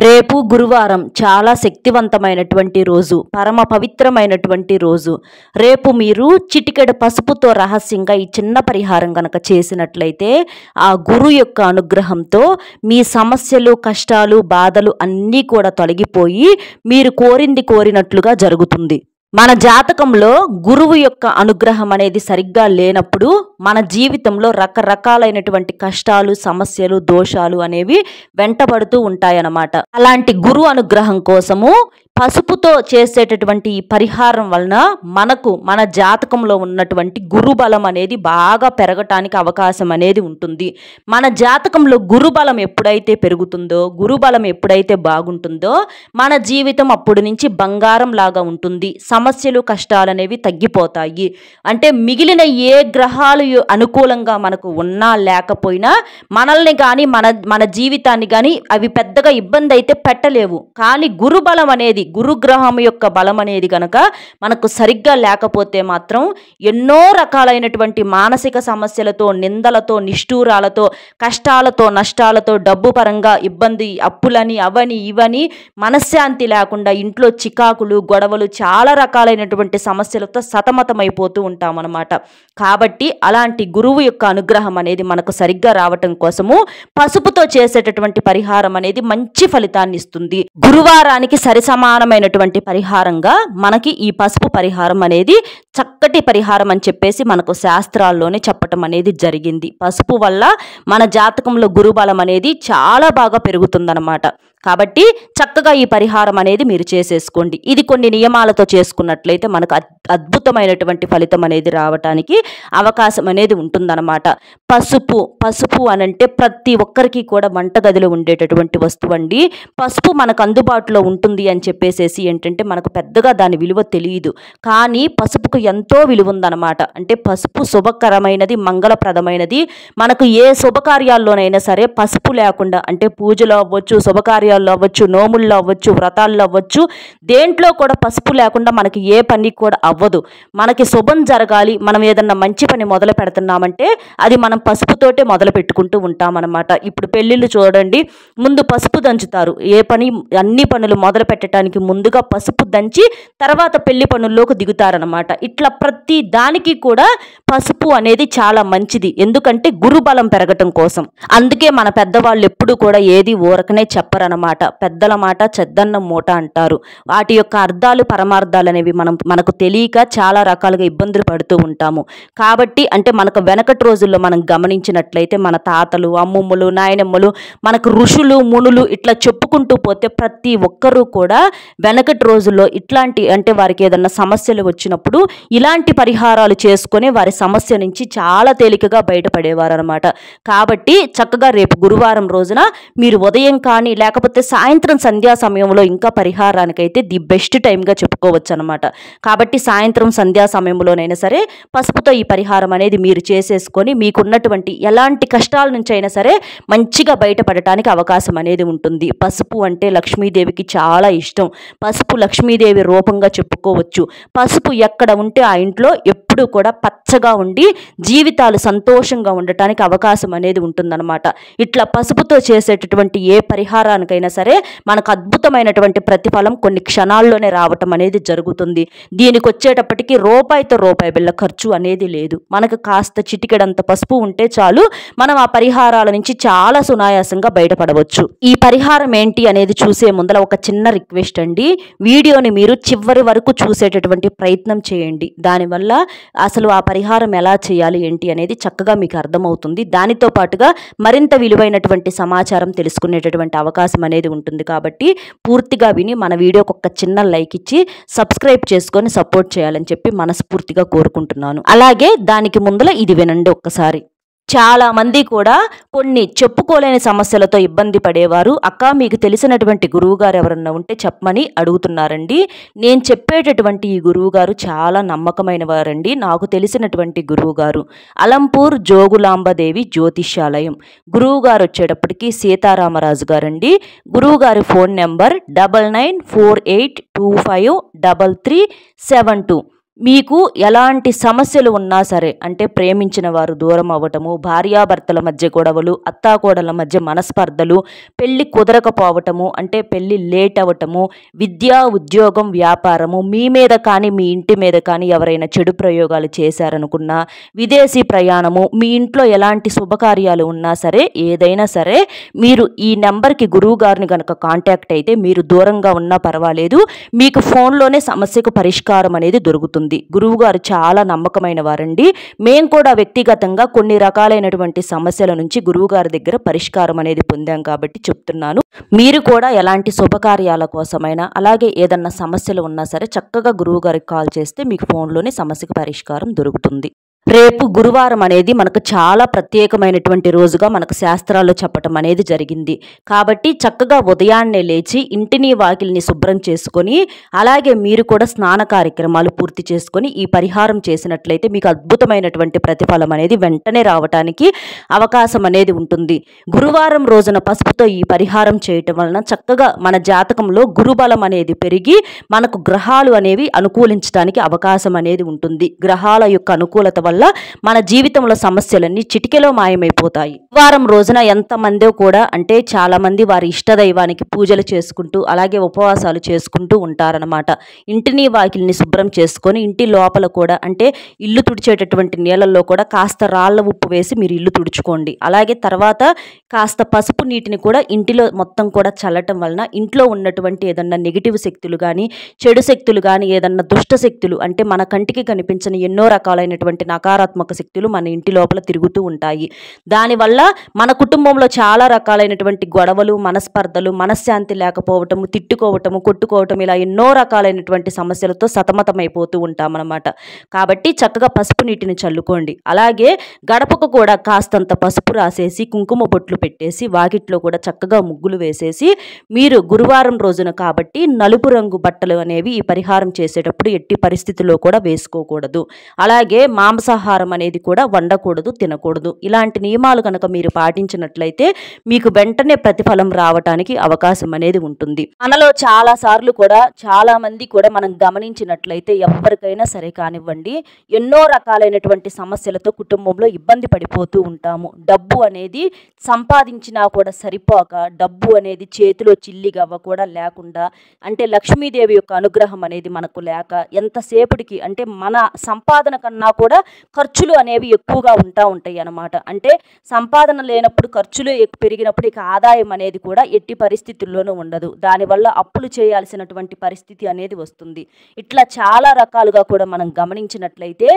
రేపు గురువారం చాలా శక్తివంతమైనటువంటి రోజు, పరమ పవిత్రమైనటువంటి రోజు. రేపు మీరు చిటికెడు పసుపుతో రహస్యంగా ఈ చిన్న పరిహారం కనుక చేసినట్లయితే ఆ గురు యొక్క అనుగ్రహంతో మీ సమస్యలు, కష్టాలు, బాధలు అన్నీ కూడా తొలగిపోయి మీరు కోరింది కోరినట్లుగా జరుగుతుంది. మన జాతకంలో గురువు యొక్క అనుగ్రహం అనేది సరిగ్గా లేనప్పుడు మన జీవితంలో రకరకాలైనటువంటి కష్టాలు, సమస్యలు, దోషాలు అనేవి వెంటబడుతూ ఉంటాయన్నమాట. అలాంటి గురు అనుగ్రహం కోసము పసుపుతో చేసేటటువంటి ఈ పరిహారం వలన మన జాతకంలో ఉన్నటువంటి గురుబలం అనేది బాగా పెరగటానికి అవకాశం అనేది ఉంటుంది. మన జాతకంలో గురుబలం ఎప్పుడైతే పెరుగుతుందో, గురుబలం ఎప్పుడైతే బాగుంటుందో మన జీవితం అప్పుడు నుంచి బంగారం లాగా ఉంటుంది. సమస్యలు, కష్టాలు అనేవి తగ్గిపోతాయి. అంటే మిగిలిన ఏ గ్రహాలు అనుకూలంగా మనకు ఉన్నా లేకపోయినా మనల్ని కానీ మన జీవితాన్ని కానీ అవి పెద్దగా ఇబ్బంది అయితే పెట్టలేవు. కానీ గురుబలం అనేది, గురుగ్రహం యొక్క బలం అనేది కనుక మనకు సరిగ్గా లేకపోతే మాత్రం ఎన్నో రకాలైనటువంటి మానసిక సమస్యలతో, నిందలతో, నిష్ఠూరాలతో, కష్టాలతో, నష్టాలతో, డబ్బు పరంగా ఇబ్బంది, అప్పులని, అవని ఇవని, మనశ్శాంతి లేకుండా ఇంట్లో చికాకులు, గొడవలు, చాలా రకాలైనటువంటి సమస్యలతో సతమతమైపోతూ ఉంటామన్నమాట. కాబట్టి అలాంటి గురువు యొక్క అనుగ్రహం అనేది మనకు సరిగ్గా రావటం కోసము పసుపుతో చేసేటటువంటి పరిహారం అనేది మంచి ఫలితాన్ని ఇస్తుంది. గురువారానికి సరిసమానమైనటువంటి పరిహారంగా మనకి ఈ పసుపు పరిహారం అనేది చక్కటి పరిహారం అని చెప్పేసి మనకు శాస్త్రాల్లోనే చెప్పటం అనేది జరిగింది. పసుపు వల్ల మన జాతకంలో గురుబలం అనేది చాలా బాగా పెరుగుతుందన్నమాట. కాబట్టి చక్కగా ఈ పరిహారం అనేది మీరు చేసేసుకోండి. ఇది కొన్ని నియమాలతో చేసుకున్నట్లయితే మనకు అద్భుతమైనటువంటి ఫలితం అనేది రావటానికి అవకాశం అనేది ఉంటుందన్నమాట. పసుపు అనంటే ప్రతి ఒక్కరికి కూడా వంటగదిలో ఉండేటటువంటి వస్తువు అండి. పసుపు మనకు అందుబాటులో ఉంటుంది అని చెప్పేసేసి ఏంటంటే మనకు పెద్దగా దాని విలువ తెలియదు. కానీ పసుపుకు ఎంతో విలువ ఉందన్నమాట. అంటే పసుపు శుభకరమైనది, మంగళప్రదమైనది. మనకు ఏ శుభకార్యాల్లోనైనా సరే పసుపు లేకుండా, అంటే పూజలో అవ్వచ్చు, శుభకార్యాల్లో అవ్వచ్చు, నోముల్లో అవ్వచ్చు, వ్రతాల్లో అవ్వచ్చు, దేంట్లో కూడా పసుపు లేకుండా మనకి ఏ పని కూడా అవ్వదు. మనకి శుభం జరగాలి, మనం ఏదన్నా మంచి పని మొదలు పెడుతున్నామంటే అది మనం పసుపుతోటే మొదలు పెట్టుకుంటూ ఉంటామన్నమాట. ఇప్పుడు పెళ్ళిళ్ళు చూడండి, ముందు పసుపు దంచుతారు. ఏ పని, అన్ని పనులు మొదలు పెట్టడానికి ముందుగా పసుపు దంచి తర్వాత పెళ్లి పనుల్లోకి దిగుతారనమాట. ఇట్లా ప్రతి దానికి కూడా పసుపు అనేది చాలా మంచిది. ఎందుకంటే గురుబలం పెరగటం కోసం. అందుకే మన పెద్దవాళ్ళు ఎప్పుడు కూడా ఏది ఊరకనే చెప్పరనమాట. పెద్దల మాట చెద్దన్నం మూట అంటారు. వాటి యొక్క అర్థాలు, పరమార్థాలు అనేవి మనకు తెలియక చాలా రకాలుగా ఇబ్బందులు పడుతూ ఉంటాము. కాబట్టి అంటే మనకు వెనకటి రోజుల్లో మనం గమనించినట్లయితే మన తాతలు, అమ్మమ్మలు, నాయనమ్మలు, మనకు ఋషులు, మునులు ఇట్లా చెప్పుకుంటూ పోతే ప్రతి ఒక్కరూ కూడా వెనకటి రోజుల్లో ఇట్లాంటి, అంటే వారికి ఏదన్నా సమస్యలు వచ్చినప్పుడు ఇలాంటి పరిహారాలు చేసుకొని వారి సమస్య నుంచి చాలా తేలికగా బయటపడేవారు అనమాట. కాబట్టి చక్కగా రేపు గురువారం రోజున మీరు ఉదయం కానీ లేకపోతే సాయంత్రం సంధ్యా సమయంలో ఇంకా పరిహారానికైతే ది బెస్ట్ టైంగా చెప్పుకోవచ్చు అనమాట. కాబట్టి సాయంత్రం సంధ్యా సమయంలోనైనా సరే పసుపుతో ఈ పరిహారం అనేది మీరు చేసేసుకొని మీకున్నటువంటి ఎలాంటి కష్టాల నుంచి అయినా సరే మంచిగా బయటపడటానికి అవకాశం అనేది ఉంటుంది. పసుపు అంటే లక్ష్మీదేవికి చాలా ఇష్టం. పసుపు లక్ష్మీదేవి రూపంగా చెప్పుకోవచ్చు. పసుపు ఎక్కడ ఉంటే ఆ ఇంట్లో ఎప్పుడు కూడా పచ్చగా ఉండి జీవితాలు సంతోషంగా ఉండటానికి అవకాశం అనేది ఉంటుందన్నమాట. ఇట్లా పసుపుతో చేసేటటువంటి ఏ పరిహారానికైనా సరే మనకు అద్భుతమైనటువంటి ప్రతిఫలం కొన్ని క్షణాల్లోనే రావటం అనేది జరుగుతుంది. దీనికి వచ్చేటప్పటికి రూపాయితో రూపాయి బిళ్ళ ఖర్చు అనేది లేదు. మనకు కాస్త చిటికెడంత పసుపు ఉంటే చాలు, మనం ఆ పరిహారాల నుంచి చాలా సునాయాసంగా బయటపడవచ్చు. ఈ పరిహారం ఏంటి అనేది చూసే ముందర ఒక చిన్న రిక్వెస్ట్ అండి. వీడియోని మీరు చివరి వరకు చూసేటటువంటి ప్రయత్నం చేయండి. దానివల్ల అసలు ఆ పరిహారం ఎలా చేయాలి ఏంటి అనేది చక్కగా మీకు అర్థమవుతుంది. దానితో పాటుగా మరింత విలువైనటువంటి సమాచారం తెలుసుకునేటటువంటి అవకాశం అనేది ఉంటుంది. కాబట్టి పూర్తిగా విని మన వీడియోకి ఒక చిన్న లైక్ ఇచ్చి సబ్స్క్రైబ్ చేసుకొని సపోర్ట్ చేయాలని చెప్పి మనస్ఫూర్తిగా కోరుకుంటున్నాను. అలాగే దానికి ముందర ఇది వినండి ఒక్కసారి. చాలా మంది కూడా కొన్ని చెప్పుకోలేని సమస్యలతో ఇబ్బంది పడేవారు. అక్క, మీకు తెలిసినటువంటి గురువుగారు ఎవరన్నా ఉంటే చెప్పమని అడుగుతున్నారండి. నేను చెప్పేటటువంటి ఈ గురువుగారు చాలా నమ్మకమైన వారండి. నాకు తెలిసినటువంటి గురువుగారు అలంపూర్ జోగులాంబదేవి జ్యోతిష్యాలయం. గురువుగారు వచ్చేటప్పటికి సీతారామరాజు గారండి. గురువుగారి ఫోన్ నెంబర్ 9948253372. మీకు ఎలాంటి సమస్యలు ఉన్నా సరే, అంటే ప్రేమించిన వారు దూరం అవ్వటము, భార్యాభర్తల మధ్య గొడవలు, అత్తాకోడళ్ళ మధ్య మనస్పర్ధలు, పెళ్లి కుదరకపోవటము, అంటే పెళ్లి లేట్ అవ్వటము, విద్య, ఉద్యోగం, వ్యాపారము, మీ మీద కానీ మీ ఇంటి మీద కానీ ఎవరైనా చెడు ప్రయోగాలు చేశారనుకున్నా, విదేశీ ప్రయాణము, మీ ఇంట్లో ఎలాంటి శుభకార్యాలు ఉన్నా సరే, ఏదైనా సరే మీరు ఈ నెంబర్కి గురువు గారిని కనుక కాంటాక్ట్ అయితే మీరు దూరంగా ఉన్నా పర్వాలేదు, మీకు ఫోన్లోనే సమస్యకు పరిష్కారం అనేది దొరుకుతుంది. గురువుగారు చాలా నమ్మకమైన వారండి. మేము కూడా వ్యక్తిగతంగా కొన్ని రకాలైనటువంటి సమస్యల నుంచి గురువుగారి దగ్గర పరిష్కారం అనేది పొందాం కాబట్టి చెప్తున్నాను. మీరు కూడా ఎలాంటి శుభకార్యాల కోసమైనా, అలాగే ఏదన్నా సమస్యలు ఉన్నా సరే చక్కగా గురువుగారికి కాల్ చేస్తే మీకు ఫోన్లోనే సమస్యకు పరిష్కారం దొరుకుతుంది. రేపు గురువారం అనేది మనకు చాలా ప్రత్యేకమైనటువంటి రోజుగా మనకు శాస్త్రాల్లో చెప్పటం అనేది జరిగింది. కాబట్టి చక్కగా ఉదయాన్నే లేచి ఇంటిని వాకిలిని శుభ్రం చేసుకొని, అలాగే మీరు కూడా స్నాన కార్యక్రమాలు పూర్తి చేసుకొని ఈ పరిహారం చేసినట్లయితే మీకు అద్భుతమైనటువంటి ప్రతిఫలం అనేది వెంటనే రావటానికి అవకాశం అనేది ఉంటుంది. గురువారం రోజున పసుపుతో ఈ పరిహారం చేయటం వలన చక్కగా మన జాతకంలో గురుబలం అనేది పెరిగి మనకు గ్రహాలు అనేవి అనుకూలించడానికి అవకాశం అనేది ఉంటుంది. గ్రహాల యొక్క అనుకూలత వల్ల మన జీవితంలో సమస్యలన్నీ చిటికెలో మాయమైపోతాయి. వారం రోజున ఎంతమందో కూడా, అంటే చాలా మంది వారి ఇష్టదైవానికి పూజలు చేసుకుంటూ అలాగే ఉపవాసాలు చేసుకుంటూ ఉంటారనమాట. ఇంటిని వాకిలిని శుభ్రం చేసుకొని ఇంటి లోపల కూడా, అంటే ఇల్లు తుడిచేటటువంటి నీళ్ళల్లో కూడా కాస్త రాళ్ళ ఉప్పు వేసి మీరు ఇల్లు తుడుచుకోండి. అలాగే తర్వాత కాస్త పసుపు నీటిని కూడా ఇంటిలో మొత్తం కూడా చల్లటం వలన ఇంట్లో ఉన్నటువంటి ఏదన్నా నెగిటివ్ శక్తులు కానీ, చెడు శక్తులు కానీ, ఏదన్నా దుష్ట శక్తులు, అంటే మన కంటికి కనిపించని ఎన్నో రకాలైనటువంటి నకారాత్మక శక్తులు మన ఇంటి లోపల తిరుగుతూ ఉంటాయి. దానివల్ల మన కుటుంబంలో చాలా రకాలైనటువంటి గొడవలు, మనస్పర్ధలు, మనశ్శాంతి లేకపోవటము, తిట్టుకోవటము, కొట్టుకోవటం, ఇలా ఎన్నో రకాలైనటువంటి సమస్యలతో సతమతమైపోతూ ఉంటామన్నమాట. కాబట్టి చక్కగా పసుపు నీటిని చల్లుకోండి. అలాగే గడపకు కూడా కాస్తంత పసుపు రాసేసి కుంకుమ బొట్లు పెట్టేసి వాకిట్లో కూడా చక్కగా ముగ్గులు వేసేసి, మీరు గురువారం రోజున కాబట్టి నలుపు రంగు బట్టలు అనేవి ఈ పరిహారం చేసేటప్పుడు ఎట్టి పరిస్థితుల్లో కూడా వేసుకోకూడదు. అలాగే మాంసాహారం అనేది కూడా వండకూడదు, తినకూడదు. ఇలాంటి నియమాలు కనుక మీరు పాటించినట్లయితే మీకు వెంటనే ప్రతిఫలం రావటానికి అవకాశం అనేది ఉంటుంది. మనలో చాలా సార్లు కూడా, చాలా మంది కూడా మనం గమనించినట్లయితే ఎవరికైనా సరే కానివ్వండి, ఎన్నో రకాలైనటువంటి సమస్యలతో కుటుంబంలో ఇబ్బంది పడిపోతూ ఉంటాము. డబ్బు అనేది సంపాదించినా కూడా సరిపోక, డబ్బు అనేది చేతిలో చిల్లిగవ్వ కూడా లేకుండా, అంటే లక్ష్మీదేవి యొక్క అనుగ్రహం అనేది మనకు లేక, ఎంతసేపటికి అంటే మన సంపాదన కన్నా కూడా ఖర్చులు అనేవి ఎక్కువగా ఉంటాయి అన్నమాట. అంటే సంపాదన లేనప్పుడు ఖర్చులు పెరిగినప్పుడు ఇక ఆదాయం అనేది కూడా ఎట్టి పరిస్థితుల్లోనూ ఉండదు. దానివల్ల అప్పులు చేయాల్సినటువంటి పరిస్థితి అనేది వస్తుంది. ఇట్లా చాలా రకాలుగా కూడా మనం గమనించినట్లయితే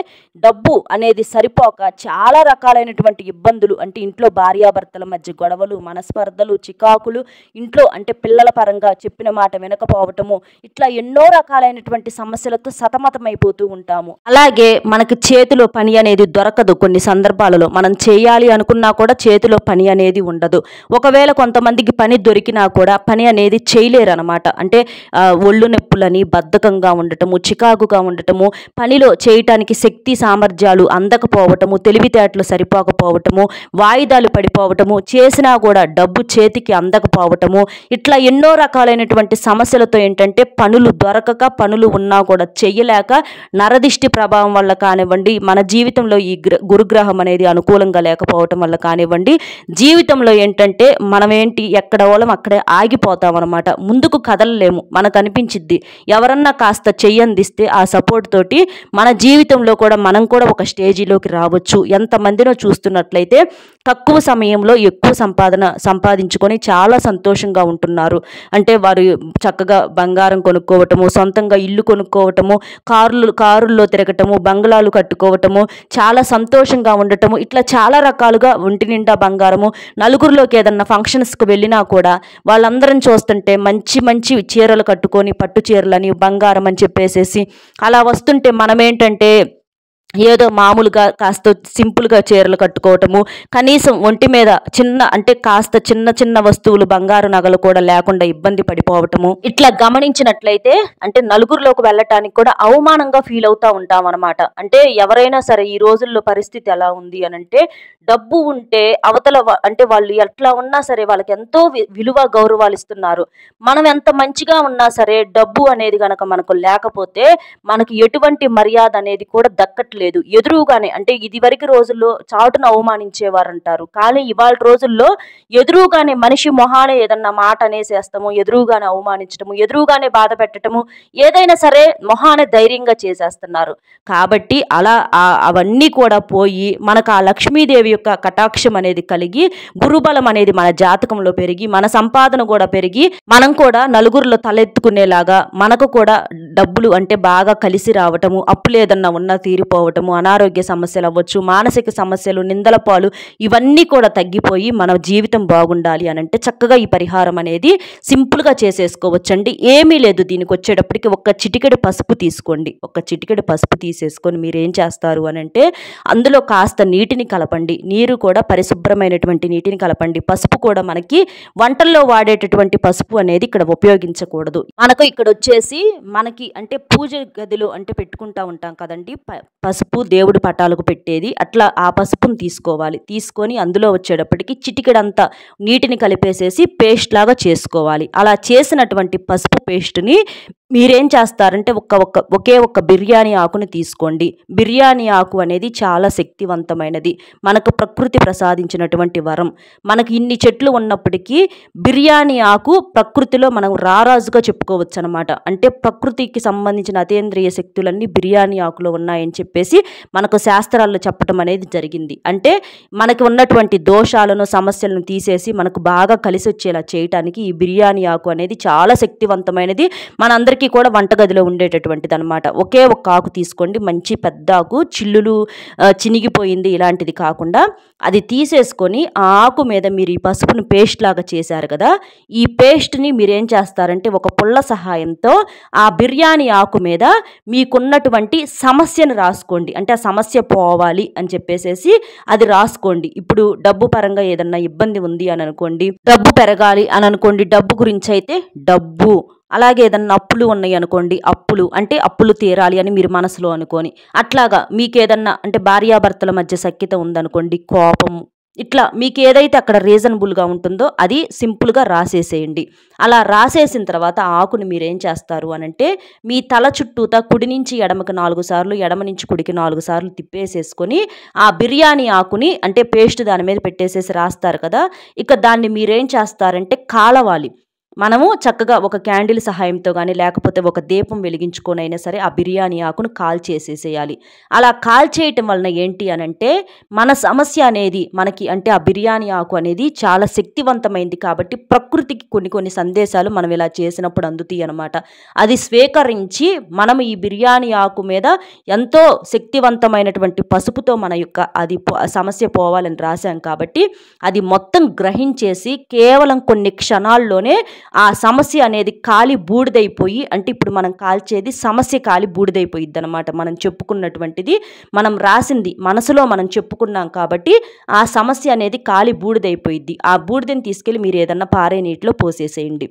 డబ్బు అనేది సరిపోక చాలా రకాలైనటువంటి ఇబ్బందులు, అంటే ఇంట్లో భార్యాభర్తల మధ్య గొడవలు, మనస్పర్ధలు, చికాకులు, ఇంట్లో అంటే పిల్లల పరంగా చెప్పిన మాట వినకపోవటము, ఇట్లా ఎన్నో రకాలైనటువంటి సమస్యలతో సతమతమైపోతూ ఉంటాము. అలాగే మనకి చేతిలో పని అనేది దొరకదు. కొన్ని సందర్భాలలో మనం చేయాలి అనుకున్నా కూడా చేతిలో పని అనేది ఉండదు. ఒకవేళ కొంతమందికి పని దొరికినా కూడా పని అనేది చేయలేరు అనమాట. అంటే ఒళ్ళు నొప్పులని, బద్ధకంగా ఉండటము, చికాకుగా ఉండటము, పనిలో చేయటానికి శక్తి సామర్థ్యాలు అందకపోవటము, తెలివితేటలు సరిపోకపోవటము, వాయిదాలు పడిపోవటము, చేసినా కూడా డబ్బు చేతికి అందకపోవటము, ఇట్లా ఎన్నో రకాలైనటువంటి సమస్యలతో ఏంటంటే పనులు దొరకక, పనులు ఉన్నా కూడా చెయ్యలేక, నరదిష్టి ప్రభావం వల్ల కానివ్వండి, మన జీవితంలో ఈ గురుగ్రహం అనేది అనుకూలంగా లేకపోవటం వల్ల కానివ్వండి, జీవితంలో ఏంటంటే మనమేంటి ఎక్కడ వాళ్ళం అక్కడే ఆగిపోతాం అనమాట. ముందుకు కదలలేము. మనకు అనిపించిద్ది ఎవరన్నా కాస్త చెయ్యందిస్తే ఆ సపోర్ట్ తోటి మన జీవితంలో కూడా మనం కూడా ఒక స్టేజీలోకి రావచ్చు. ఎంతమందినో చూస్తున్నట్లయితే తక్కువ సమయంలో ఎక్కువ సంపాదించుకొని చాలా సంతోషంగా ఉంటున్నారు. అంటే వారు చక్కగా బంగారం కొనుక్కోవటము, సొంతంగా ఇల్లు కొనుక్కోవటము, కారుల్లో తిరగటము, బంగ్లాలు కట్టుకోవటము, చాలా సంతోషంగా ఉండటము, ఇట్లా చాలా రకాలుగా ఒంటి నిండా బంగారము. నలుగురిలోకి ఏదన్నా ఫంక్షన్స్కి వెళ్ళినా కూడా వాళ్ళందరం చూస్తుంటే మంచి మంచి చీరలు కట్టుకొని, పట్టు చీరలని, బంగారం అని చెప్పేసేసి అలా వస్తుంటే మనమేంటంటే ఏదో మామూలుగా కాస్త సింపుల్గా చీరలు కట్టుకోవటము, కనీసం ఒంటి మీద చిన్న అంటే కాస్త చిన్న చిన్న వస్తువులు బంగారు నగలు కూడా లేకుండా ఇబ్బంది పడిపోవటము, ఇట్లా గమనించినట్లయితే అంటే నలుగురిలోకి వెళ్ళటానికి కూడా అవమానంగా ఫీల్ అవుతా ఉంటాం అనమాట. అంటే ఎవరైనా సరే ఈ రోజుల్లో పరిస్థితి ఎలా ఉంది అని అంటే, డబ్బు ఉంటే అవతల అంటే వాళ్ళు ఎట్లా ఉన్నా సరే వాళ్ళకి ఎంతో విలువ గౌరవాలు ఇస్తున్నారు. మనం ఎంత మంచిగా ఉన్నా సరే డబ్బు అనేది గనక మనకు లేకపోతే మనకి ఎటువంటి మర్యాద అనేది కూడా దక్కట్లేదు. ఎదురుగానే అంటే ఇదివరకు రోజుల్లో చాటున అవమానించేవారంటారు. కానీ ఇవాళ రోజుల్లో ఎదురుగానే మనిషి మొహాన ఏదన్నా మాట అనేసేస్తాము, ఎదురుగానే అవమానించటము, ఎదురుగానే బాధ పెట్టటము, ఏదైనా సరే మొహాన ధైర్యంగా చేసేస్తున్నారు. కాబట్టి అలా అవన్నీ కూడా పోయి మనకు ఆ లక్ష్మీదేవి యొక్క కటాక్షం అనేది కలిగి గురుబలం అనేది మన జాతకంలో పెరిగి మన సంపాదన కూడా పెరిగి మనం కూడా నలుగురిలో తలెత్తుకునేలాగా మనకు కూడా డబ్బులు అంటే బాగా కలిసి రావటము, అప్పులు ఏదన్నా ఉన్నా తీరిపోవటము, అనారోగ్య సమస్యలు అవ్వచ్చు, మానసిక సమస్యలు, నిందల పాలు ఇవన్నీ కూడా తగ్గిపోయి మన జీవితం బాగుండాలి అని అంటే చక్కగా ఈ పరిహారం అనేది సింపుల్గా చేసేసుకోవచ్చండి. ఏమీ లేదు, దీనికి వచ్చేటప్పటికి ఒక చిటికెడు పసుపు తీసుకోండి. ఒక చిటికెడు పసుపు తీసేసుకొని మీరు ఏం చేస్తారు అని అంటే అందులో కాస్త నీటిని కలపండి. నీరు కూడా పరిశుభ్రమైనటువంటి నీటిని కలపండి. పసుపు కూడా మనకి వంటల్లో వాడేటటువంటి పసుపు అనేది ఇక్కడ ఉపయోగించకూడదు. మనకు ఇక్కడ వచ్చేసి మనకి అంటే పూజ గదిలో అంటే పెట్టుకుంటా ఉంటాం కదండి పసుపు, దేవుడి పటాలకు పెట్టేది, అట్లా ఆ పసుపును తీసుకోవాలి. తీసుకొని అందులో వచ్చేటప్పటికి చిటికెడంతా నీటిని కలిపేసేసి పేస్ట్ లాగా చేసుకోవాలి. అలా చేసినటువంటి పసుపు పేస్ట్ని మీరేం చేస్తారంటే ఒకే ఒక్క బిర్యానీ ఆకుని తీసుకోండి. బిర్యానీ ఆకు అనేది చాలా శక్తివంతమైనది, మనకు ప్రకృతి ప్రసాదించినటువంటి వరం. మనకి ఇన్ని చెట్లు ఉన్నప్పటికీ బిర్యానీ ఆకు ప్రకృతిలో మనం రారాజుగా చెప్పుకోవచ్చు అనమాట. అంటే ప్రకృతికి సంబంధించిన అతీంద్రియ శక్తులన్నీ బిర్యానీ ఆకులో ఉన్నాయని చెప్పేసి మనకు శాస్త్రాల్లో చెప్పడం అనేది జరిగింది. అంటే మనకి ఉన్నటువంటి దోషాలను సమస్యలను తీసేసి మనకు బాగా కలిసి వచ్చేలా చేయటానికి ఈ బిర్యానీ ఆకు అనేది చాలా శక్తివంతమైనది, మనందరికీ కూడా వంటగదిలో ఉండేటటువంటిది అనమాట. ఒకే ఒక్క ఆకు తీసుకోండి, మంచి పెద్ద ఆకు, చిల్లులు చినిగిపోయింది ఇలాంటిది కాకుండా అది తీసేసుకొని ఆ ఆకు మీద మీరు ఈ పసుపును పేస్ట్ లాగా చేశారు కదా, ఈ పేస్ట్ని మీరేం చేస్తారంటే ఒక పుల్ల సహాయంతో ఆ బిర్యానీ ఆకు మీద మీకున్నటువంటి సమస్యను రాసుకోండి. అంటే ఆ సమస్య పోవాలి అని చెప్పేసేసి అది రాసుకోండి. ఇప్పుడు డబ్బు పరంగా ఏదన్నా ఇబ్బంది ఉంది అని అనుకోండి, డబ్బు పెరగాలి అని అనుకోండి, డబ్బు గురించి అయితే డబ్బు, అలాగే ఏదన్నా అప్పులు ఉన్నాయి అనుకోండి, అప్పులు అంటే అప్పులు తీరాలి అని మీరు మనసులో అనుకొని, అట్లాగా మీకు ఏదన్నా అంటే భార్యాభర్తల మధ్య సఖ్యత ఉందనుకోండి, కోపం, ఇట్లా మీకు ఏదైతే అక్కడ రీజనబుల్గా ఉంటుందో అది సింపుల్గా రాసేసేయండి. అలా రాసేసిన తర్వాత ఆ ఆకుని మీరేం చేస్తారు అనంటే మీ తల చుట్టూతా కుడి నుంచి ఎడమకి 4 సార్లు, ఎడమ నుంచి కుడికి 4 సార్లు తిప్పేసేసుకొని ఆ బిర్యానీ ఆకుని అంటే పేస్ట్ దాని మీద పెట్టేసేసి రాస్తారు కదా, ఇక దాన్ని మీరేం చేస్తారంటే కాలవాలి. మనము చక్కగా ఒక క్యాండిల్ సహాయంతో కానీ లేకపోతే ఒక దీపం వెలిగించుకొనైనా సరే ఆ బిర్యానీ ఆకును కాల్చేసేసేయాలి. అలా కాల్చేయటం వలన ఏంటి అనంటే మన సమస్య అనేది మనకి అంటే ఆ బిర్యానీ ఆకు అనేది చాలా శక్తివంతమైంది కాబట్టి ప్రకృతికి కొన్ని సందేశాలు మనం ఇలా చేసినప్పుడు అందుతాయి అన్నమాట. అది స్వీకరించి మనం ఈ బిర్యానీ ఆకు మీద ఎంతో శక్తివంతమైనటువంటి పసుపుతో మన యొక్క అది సమస్య పోవాలని రాశాం కాబట్టి అది మొత్తం గ్రహించేసి కేవలం కొన్ని క్షణాల్లోనే ఆ సమస్య అనేది కాలి బూడిదైపోయి, అంటే ఇప్పుడు మనం కాల్చేది సమస్య కాలి బూడిదైపోయిద్ది అనమాట. మనం చెప్పుకున్నటువంటిది మనం రాసింది మనసులో మనం చెప్పుకున్నాం కాబట్టి ఆ సమస్య అనేది కాలి బూడిదైపోయిద్ది. ఆ బూడిదని తీసుకెళ్ళి మీరు ఏదన్నా పారే నీటిలో పోసేసేయండి.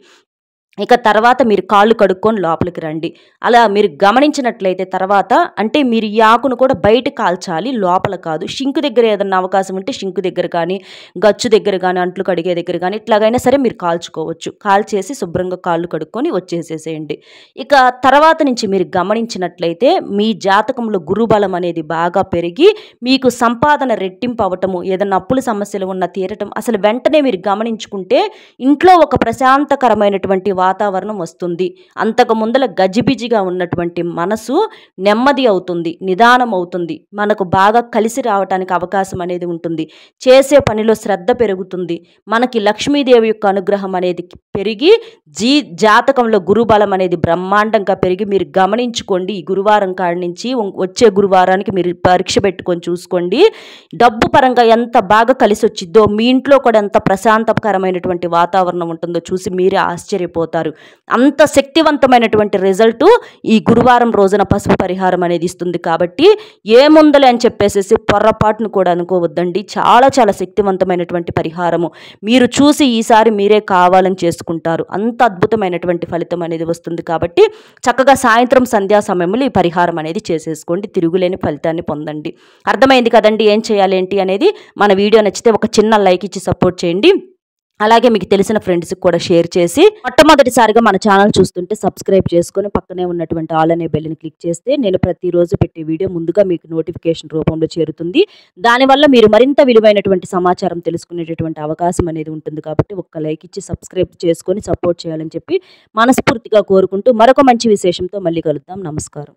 ఇక తర్వాత మీరు కాళ్ళు కడుక్కొని లోపలికి రండి. అలా మీరు గమనించినట్లయితే తర్వాత అంటే మీరు ఈ ఆకును కూడా బయట కాల్చాలి, లోపల కాదు. షింకు దగ్గర ఏదన్నా అవకాశం ఉంటే షింకు దగ్గర కానీ, గచ్చు దగ్గర కానీ, అంట్లు కడిగే దగ్గర కానీ ఇట్లాగైనా సరే మీరు కాల్చుకోవచ్చు. కాల్చేసి శుభ్రంగా కాళ్ళు కడుక్కొని వచ్చేసేసేయండి. ఇక తర్వాత నుంచి మీరు గమనించినట్లయితే మీ జాతకంలో గురుబలం అనేది బాగా పెరిగి మీకు సంపాదన రెట్టింపు అవ్వటము, ఏదన్నా అప్పుల సమస్యలు ఉన్న తీరటం, అసలు వెంటనే మీరు గమనించుకుంటే ఇంట్లో ఒక ప్రశాంతకరమైనటువంటి వాతావరణం వస్తుంది. అంతకు ముందల గజిబిజిగా ఉన్నటువంటి మనసు నెమ్మది అవుతుంది, నిదానం అవుతుంది, మనకు బాగా కలిసి రావటానికి అవకాశం అనేది ఉంటుంది. చేసే పనిలో శ్రద్ధ పెరుగుతుంది, మనకి లక్ష్మీదేవి యొక్క అనుగ్రహం అనేది పెరిగి జాతకంలో గురుబలం అనేది బ్రహ్మాండంగా పెరిగి మీరు గమనించుకోండి. ఈ గురువారం కాడి నుంచి వచ్చే గురువారానికి మీరు పరీక్ష పెట్టుకొని చూసుకోండి. డబ్బు పరంగా ఎంత బాగా కలిసి వచ్చిద్దో, మీ ఇంట్లో కూడా ఎంత ప్రశాంతకరమైనటువంటి వాతావరణం ఉంటుందో చూసి మీరే ఆశ్చర్యపోతారు. అయిపోతారు. అంత శక్తివంతమైనటువంటి రిజల్ట్ ఈ గురువారం రోజున పసుపు పరిహారం అనేది ఇస్తుంది. కాబట్టి ఏముందలే అని చెప్పేసేసి పొర్రపాటును కూడా అనుకోవద్దండి. చాలా చాలా శక్తివంతమైనటువంటి పరిహారము. మీరు చూసి ఈసారి మీరే కావాలని చేసుకుంటారు. అంత అద్భుతమైనటువంటి ఫలితం అనేది వస్తుంది. కాబట్టి చక్కగా సాయంత్రం సంధ్యా సమయంలో ఈ పరిహారం అనేది చేసేసుకోండి. తిరుగులేని ఫలితాన్ని పొందండి. అర్థమైంది కదండి ఏం చేయాలి ఏంటి అనేది. మన వీడియో నచ్చితే ఒక చిన్న లైక్ ఇచ్చి సపోర్ట్ చేయండి. అలాగే మీకు తెలిసిన ఫ్రెండ్స్కి కూడా షేర్ చేసి, మొట్టమొదటిసారిగా మన ఛానల్ చూస్తుంటే సబ్స్క్రైబ్ చేసుకొని పక్కనే ఉన్నటువంటి ఆల్ అనే బెల్ని క్లిక్ చేస్తే నేను ప్రతిరోజు పెట్టే వీడియో ముందుగా మీకు నోటిఫికేషన్ రూపంలో చేరుతుంది. దానివల్ల మీరు మరింత విలువైనటువంటి సమాచారం తెలుసుకునేటటువంటి అవకాశం అనేది ఉంటుంది. కాబట్టి ఒక్క లైక్ ఇచ్చి సబ్స్క్రైబ్ చేసుకొని సపోర్ట్ చేయాలని చెప్పి మనస్ఫూర్తిగా కోరుకుంటూ మరొక మంచి విశేషంతో మళ్ళీ కలుద్దాం. నమస్కారం.